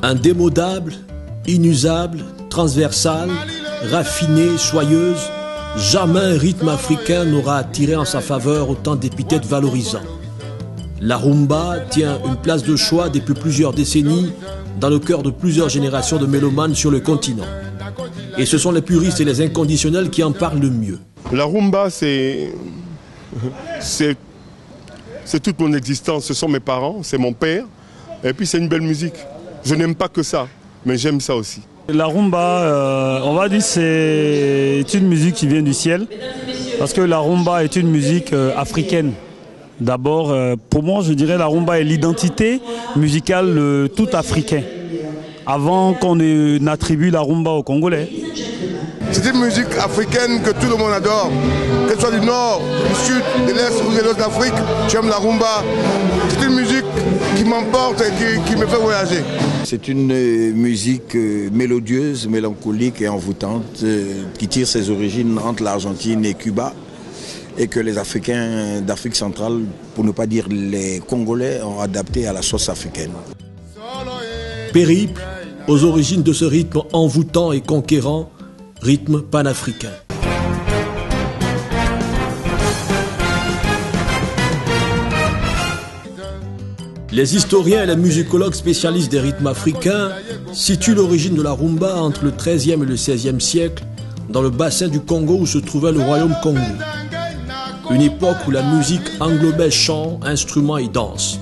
Indémodable, inusable, transversale, raffinée, soyeuse, jamais un rythme africain n'aura attiré en sa faveur autant d'épithètes valorisants. La rumba tient une place de choix depuis plusieurs décennies dans le cœur de plusieurs générations de mélomanes sur le continent. Et ce sont les puristes et les inconditionnels qui en parlent le mieux. La rumba, c'est toute mon existence. Ce sont mes parents, c'est mon père. Et puis c'est une belle musique. Je n'aime pas que ça, mais j'aime ça aussi. La rumba, on va dire c'est une musique qui vient du ciel. Parce que la rumba est une musique africaine. D'abord, pour moi, je dirais la rumba est l'identité musicale de tout Africain. Avant qu'on n'attribue la rumba aux Congolais. C'est une musique africaine que tout le monde adore. Que ce soit du nord, du sud, de l'est ou de l'ouest d'Afrique, j'aime la rumba. C'est une musique qui m'emporte et qui me fait voyager. C'est une musique mélodieuse, mélancolique et envoûtante qui tire ses origines entre l'Argentine et Cuba et que les Africains d'Afrique centrale, pour ne pas dire les Congolais, ont adapté à la sauce africaine. Périple aux origines de ce rythme envoûtant et conquérant, rythme panafricain. Les historiens et les musicologues spécialistes des rythmes africains situent l'origine de la rumba entre le XIIIe et le XVIe siècle dans le bassin du Congo où se trouvait le royaume Congo. Une époque où la musique englobait chant, instruments et danse.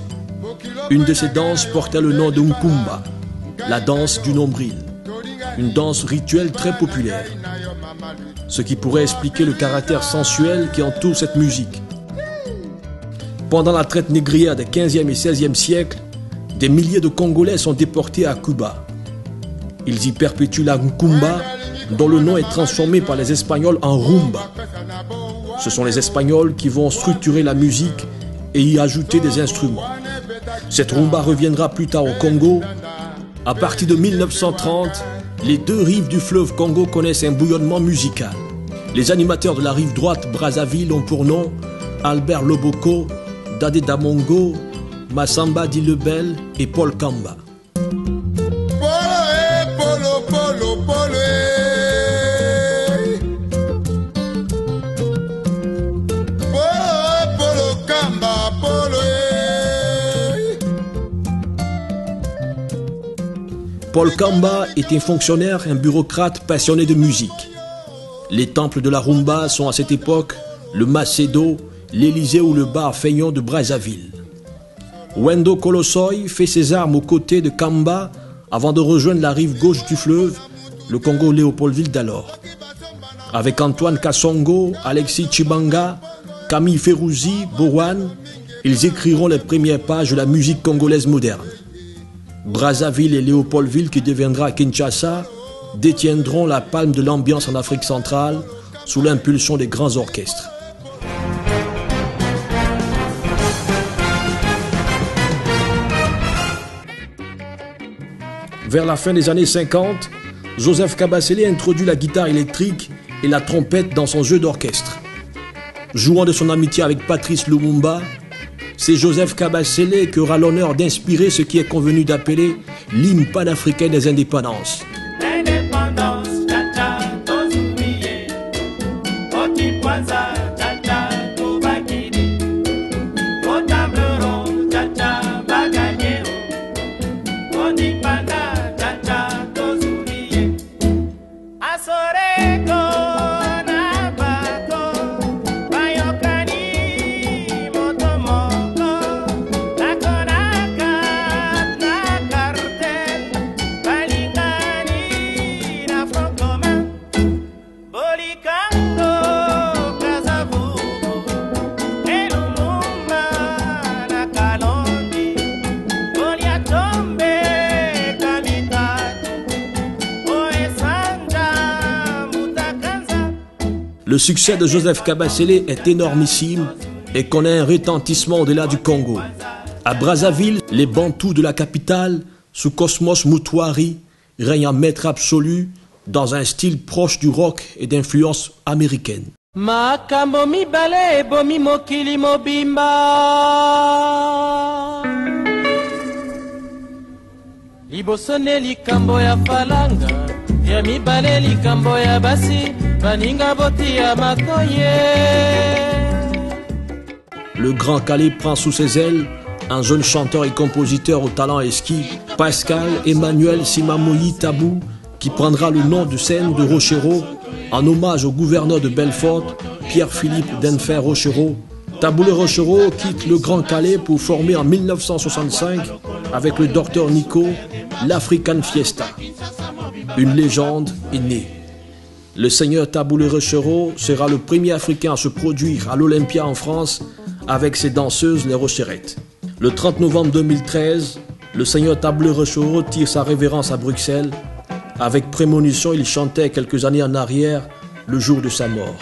Une de ces danses portait le nom de Nkumba, la danse du nombril. Une danse rituelle très populaire. Ce qui pourrait expliquer le caractère sensuel qui entoure cette musique. Pendant la traite négrière des 15e et 16e siècles, des milliers de Congolais sont déportés à Cuba. Ils y perpétuent la Nkumba, dont le nom est transformé par les Espagnols en rumba. Ce sont les Espagnols qui vont structurer la musique et y ajouter des instruments. Cette rumba reviendra plus tard au Congo. À partir de 1930, les deux rives du fleuve Congo connaissent un bouillonnement musical. Les animateurs de la rive droite, Brazzaville, ont pour nom Albert Loboko, Dadé Damongo, Massamba Di Lebel et Paul Kamba. Paul Kamba est un fonctionnaire, un bureaucrate passionné de musique. Les temples de la rumba sont à cette époque le Macedo, l'Élysée ou le bar Feignon de Brazzaville. Wendo Kolosoi fait ses armes aux côtés de Kamba avant de rejoindre la rive gauche du fleuve, le Congo Léopoldville d'alors. Avec Antoine Kassongo, Alexis Chibanga, Camille Ferrouzi, Borouane, ils écriront les premières pages de la musique congolaise moderne. Brazzaville et Léopoldville, qui deviendra Kinshasa, détiendront la palme de l'ambiance en Afrique centrale sous l'impulsion des grands orchestres. Vers la fin des années 50, Joseph Kabasele introduit la guitare électrique et la trompette dans son jeu d'orchestre. Jouant de son amitié avec Patrice Lumumba, c'est Joseph Kabasele qui aura l'honneur d'inspirer ce qui est convenu d'appeler l'hymne panafricain des indépendances. Le succès de Joseph Kabasele est énormissime et connaît un retentissement au-delà du Congo. À Brazzaville, les Bantous de la capitale, sous Cosmos Mutwari, règnent en maître absolu dans un style proche du rock et d'influence américaine. Makambo mibale bomi mokili mobimba libosone likambo ya falanga ya mibale likambo ya basi baninga boti ya makoye. Le Grand Calais prend sous ses ailes un jeune chanteur et compositeur au talent exquis, Pascal Emmanuel Simamoyi Tabou, qui prendra le nom de scène de Rochereau en hommage au gouverneur de Belfort, Pierre-Philippe Denfert Rochereau. Tabou le Rochereau quitte le Grand Calais pour former en 1965 avec le docteur Nico l'African Fiesta. Une légende est née. Le seigneur Tabou le Rochereau sera le premier Africain à se produire à l'Olympia en France avec ses danseuses les Rocherettes. Le 30 novembre 2013, le seigneur Tabou le Rochereau tire sa révérence à Bruxelles. Avec prémonition, il chantait quelques années en arrière, le jour de sa mort.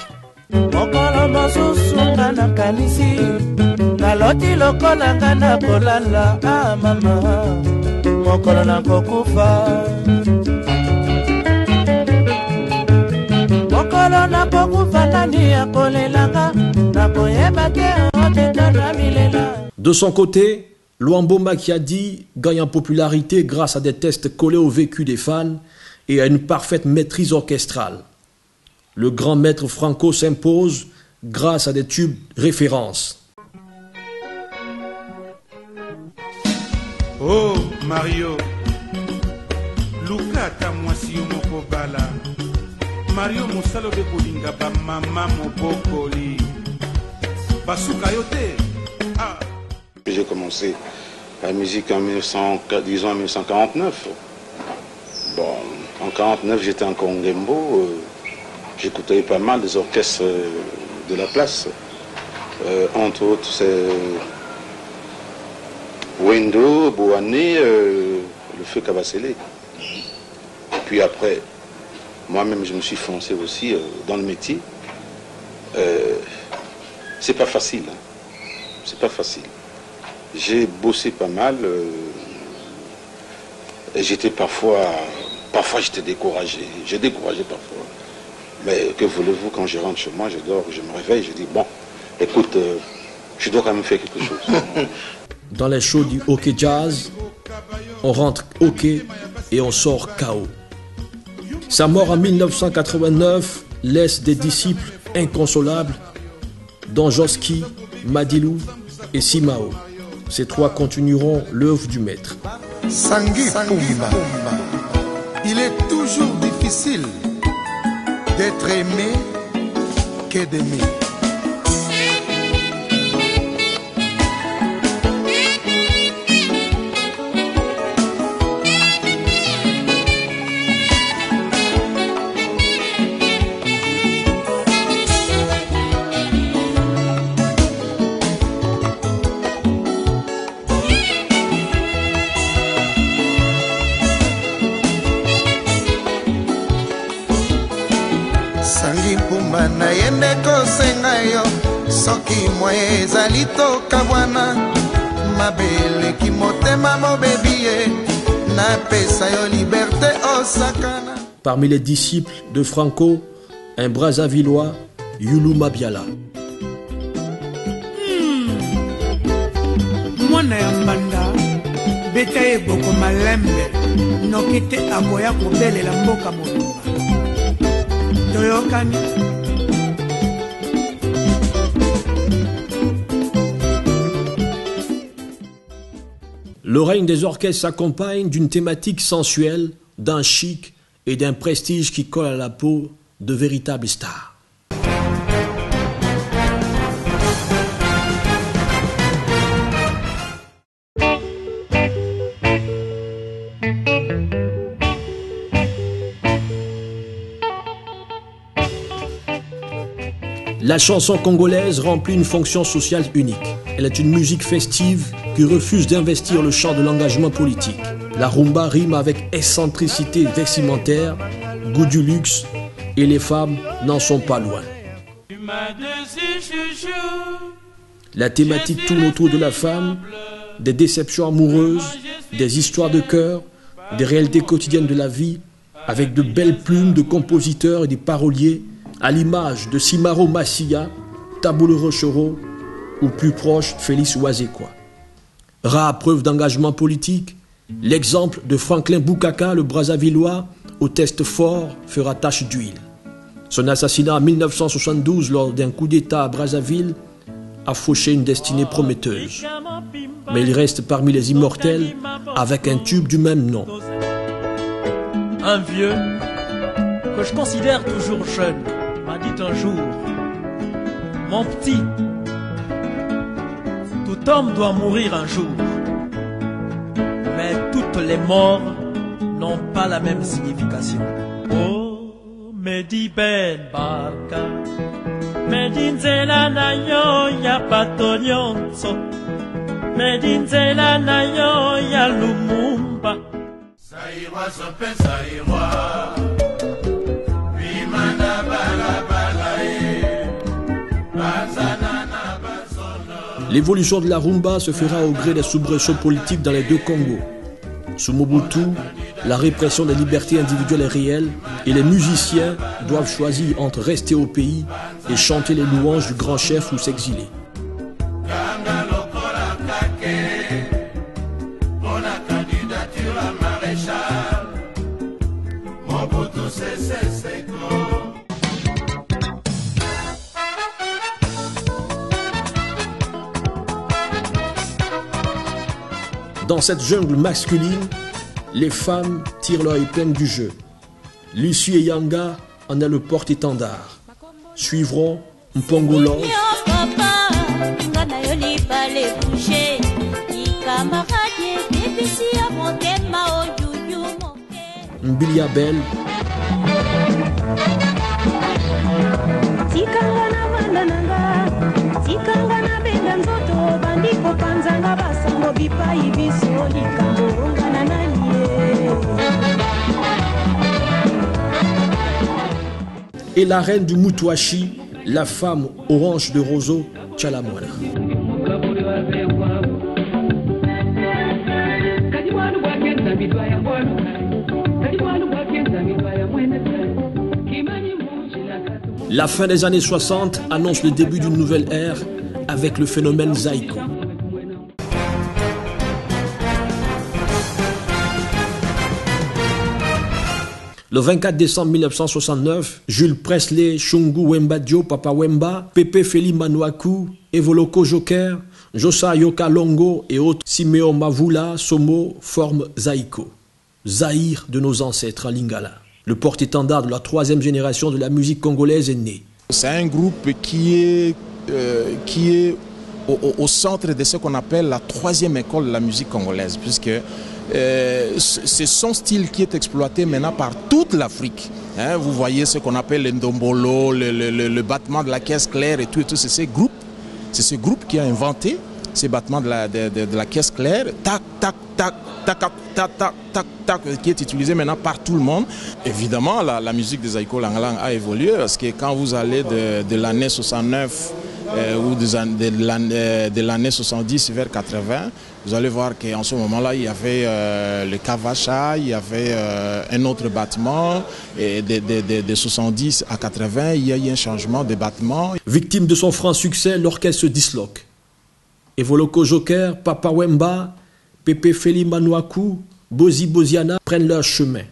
De son côté, Luambo Makiadi gagne en popularité grâce à des tests collés au vécu des fans et à une parfaite maîtrise orchestrale. Le grand maître Franco s'impose grâce à des tubes références. Oh Mario, Luka ta mwasi moko bala. Mario musalo de kolinga ba mama mobokoli. Basuka yote. Ah. J'ai commencé la musique en 1949. Bon, en 1949, j'étais en Congembo. J'écoutais pas mal des orchestres de la place. Entre autres, c'est Wendo, Bouané, le feu Kabasele. Et puis après, moi-même, je me suis foncé aussi dans le métier. C'est pas facile. Hein. C'est pas facile. J'ai bossé pas mal. Et j'étais parfois j'étais découragé. J'ai découragé parfois. Mais que voulez-vous, quand je rentre chez moi, je dors, je me réveille, je dis bon, écoute, je dois quand même faire quelque chose. Dans les shows du hockey jazz, on rentre hockey et on sort KO. Sa mort en 1989 laisse des disciples inconsolables, dont Joski, Madilou et Simao. Ces trois continueront l'œuvre du maître. Sangui Pumba. Il est toujours difficile d'être aimé que d'aimer. Soki moye zalito kabwana mabele ki motema mobebie na pesa yo liberté osakana. Parmi les disciples de Franco, un Brazzavillois, Yulu Mabiala. Mwana ya mbanda beta ye boko malembe nokite akoya kobelela mboka mobimba toyokani. Le règne des orchestres s'accompagne d'une thématique sensuelle, d'un chic et d'un prestige qui colle à la peau de véritables stars. La chanson congolaise remplit une fonction sociale unique. Elle est une musique festive qui refuse d'investir le champ de l'engagement politique. La rumba rime avec excentricité vestimentaire, goût du luxe, et les femmes n'en sont pas loin. La thématique tourne autour de la femme, des déceptions amoureuses, des histoires de cœur, des réalités quotidiennes de la vie, avec de belles plumes de compositeurs et des paroliers, à l'image de Simaro Massia, Tabou le Rochereau, ou plus proche, Félix Ouazekwa. Rare preuve d'engagement politique, L'exemple de Franklin Boukaka, le Brazzavillois, au test fort, fera tache d'huile. Son assassinat en 1972 lors d'un coup d'État à Brazzaville a fauché une destinée prometteuse. Mais il reste parmi les immortels avec un tube du même nom. Un vieux que je considère toujours jeune m'a dit un jour: mon petit, tout homme doit mourir un jour, mais toutes les morts n'ont pas la même signification. Oh, Medi Ben Barka, Medi Nzela na yo ya bato nyonso, Medi Nzela na yo ya Lumumba. Saïwa sope saïwa, Bimana bala bala bazana na bazono. L'évolution de la rumba se fera au gré des soubresauts politiques dans les deux Congos. Sous Mobutu, la répression des libertés individuelles est réelle et les musiciens doivent choisir entre rester au pays et chanter les louanges du grand chef ou s'exiler. Dans cette jungle masculine, les femmes tirent leur épingle du jeu. Lucie et Yanga en est le porte-étendard. Suivront Mpongo Love, Mbilia Bel, et la reine du Moutouachi, la femme orange de roseau, Tchalamouana. La fin des années 60 annonce le début d'une nouvelle ère avec le phénomène Zaïko. Le 24 décembre 1969, Jules Presley, Shungu Wemba Dio, Papa Wemba, Pepe Feli Manuaku, Evoloko Joker, Josa Yoka Longo et autres Simeo Mavula, Somo forment Zaïko, Zaïre de nos ancêtres en Lingala. Le porte-étendard de la troisième génération de la musique congolaise est né. C'est un groupe qui est au centre de ce qu'on appelle la troisième école de la musique congolaise, puisque c'est son style qui est exploité maintenant par toute l'Afrique. Hein, vous voyez ce qu'on appelle le ndombolo, le battement de la caisse claire et tout c'est ce groupe qui a inventé ces battements de la caisse claire, tac, tac, tac, tac, tac, tac, tac, tac, tac, qui est utilisé maintenant par tout le monde. Évidemment, la musique des Zaïko Langalang a évolué, parce que quand vous allez de l'année 69 ou de l'année 70 vers 80, vous allez voir qu'en ce moment-là, il y avait le Kavacha, il y avait un autre battement, et de 70 à 80, il y a eu un changement de battement. Victime de son franc succès, l'orchestre se disloque. Evoloko Joker, Papa Wemba, Pepe Feli Manuaku, Bozi Boziana prennent leur chemin.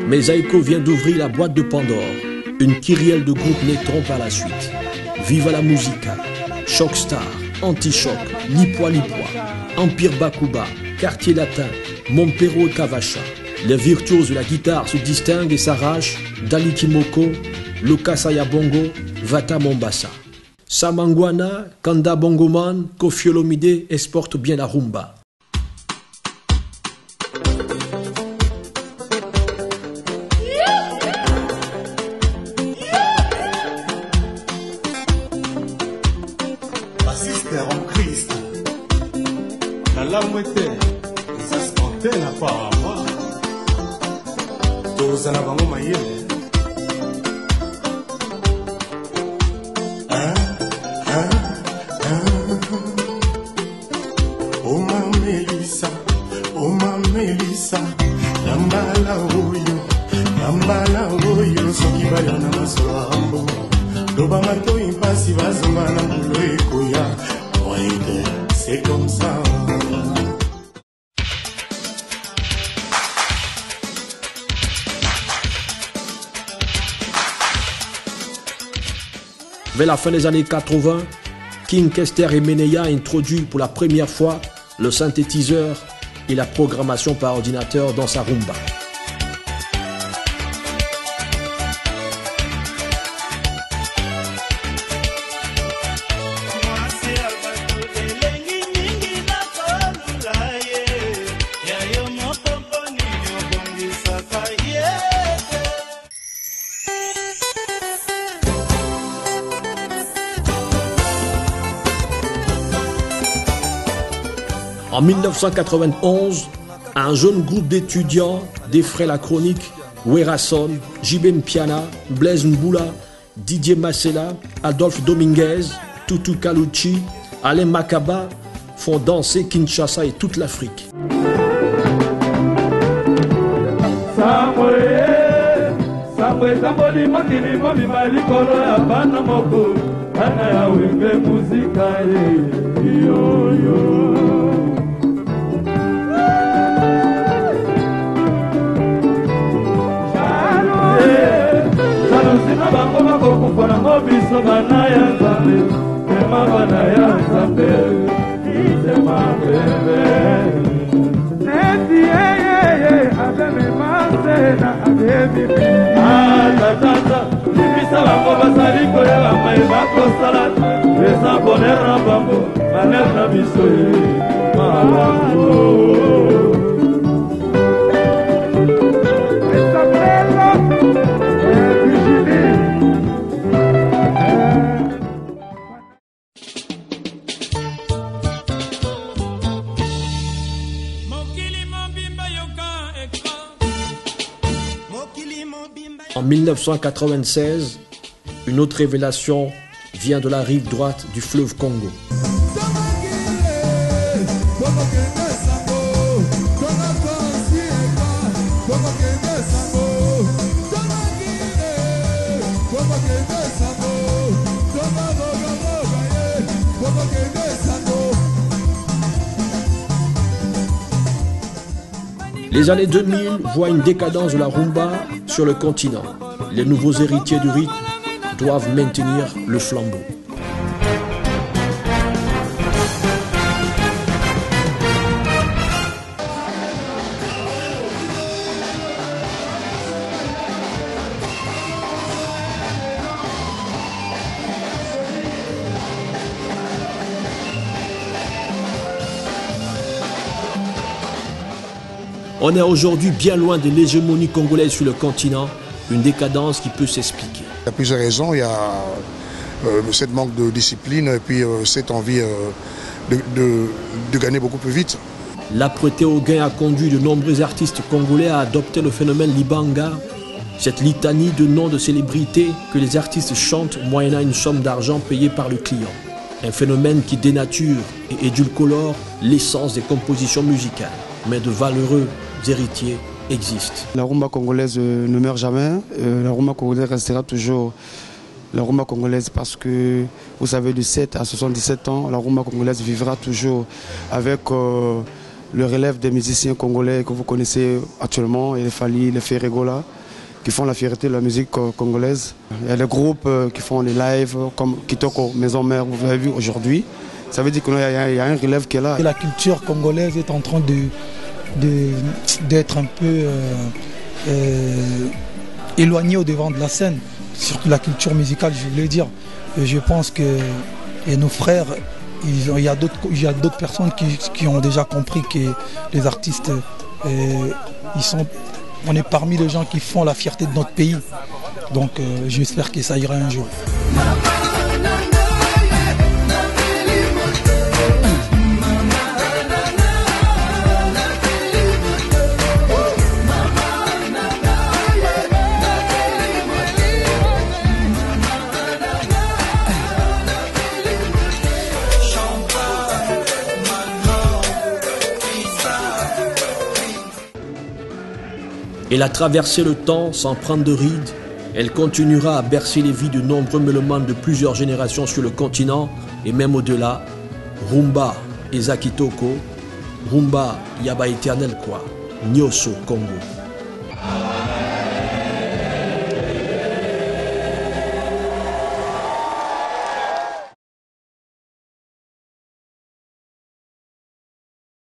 Mais Zaïko vient d'ouvrir la boîte de Pandore. Une kyrielle de groupes naîtront par la suite. Viva la Musica, Shockstar, Anti-Choc, Lipwa Lipwa, Empire Bakuba, Quartier Latin, Mompero et Kavacha. Les virtuoses de la guitare se distinguent et s'arrachent. Dali Kimoko, Lokasaya Bongo, Vata Mombasa. Samangwana, Kanda Bongoman, Koffi Olomide exportent bien la rumba. Espérons malamu ete eza spontane apparemment toza na bango mayele Oma Melissa Yambala oyo soki baya na masolambo lobanga to impasi bazonga na mbulo ekoya moide c'est comme ça. Vers la fin des années 80, King Kester et Meneya introduisent pour la première fois le synthétiseur et la programmation par ordinateur dans sa rumba. En 1991, un jeune groupe d'étudiants défraie la chronique Werason, Jiben Piana, Blaise Mboula, Didier Masela, Adolphe Dominguez, Tutu Kaluchi, Alain Makaba font danser Kinshasa et toute l'Afrique. En 1996, une autre révélation vient de la rive droite du fleuve Congo. Les années 2000 voient une décadence de la rumba sur le continent. Les nouveaux héritiers du rythme doivent maintenir le flambeau. On est aujourd'hui bien loin de l'hégémonie congolaise sur le continent, une décadence qui peut s'expliquer. Il y a plusieurs raisons. Il y a cette manque de discipline et puis cette envie de gagner beaucoup plus vite. L'âpreté au gain a conduit de nombreux artistes congolais à adopter le phénomène Libanga, cette litanie de noms de célébrités que les artistes chantent moyennant une somme d'argent payée par le client. Un phénomène qui dénature et édulcore l'essence des compositions musicales, mais de valeureux héritiers existent. La rumba congolaise ne meurt jamais, la rumba congolaise restera toujours la rumba congolaise parce que, vous savez, de 7 à 77 ans, la rumba congolaise vivra toujours avec le relève des musiciens congolais que vous connaissez actuellement, et les Fali, les Ferregola, qui font la fierté de la musique congolaise. Il y a des groupes qui font des lives comme Kitoko, Maison Mère, vous avez vu aujourd'hui. Ça veut dire qu'il y a un relève qui est là. La culture congolaise est en train d'être un peu éloignée au devant de la scène, surtout la culture musicale, je voulais dire. Je pense que nos frères, il y a d'autres personnes qui ont déjà compris que les artistes, on est parmi les gens qui font la fierté de notre pays. Donc j'espère que ça ira un jour. Elle a traversé le temps sans prendre de rides. Elle continuera à bercer les vies de nombreux mélomanes de plusieurs générations sur le continent et même au-delà. Rumba Ezakitoko, Rumba Yaba éternel quoi, Nyoso Congo.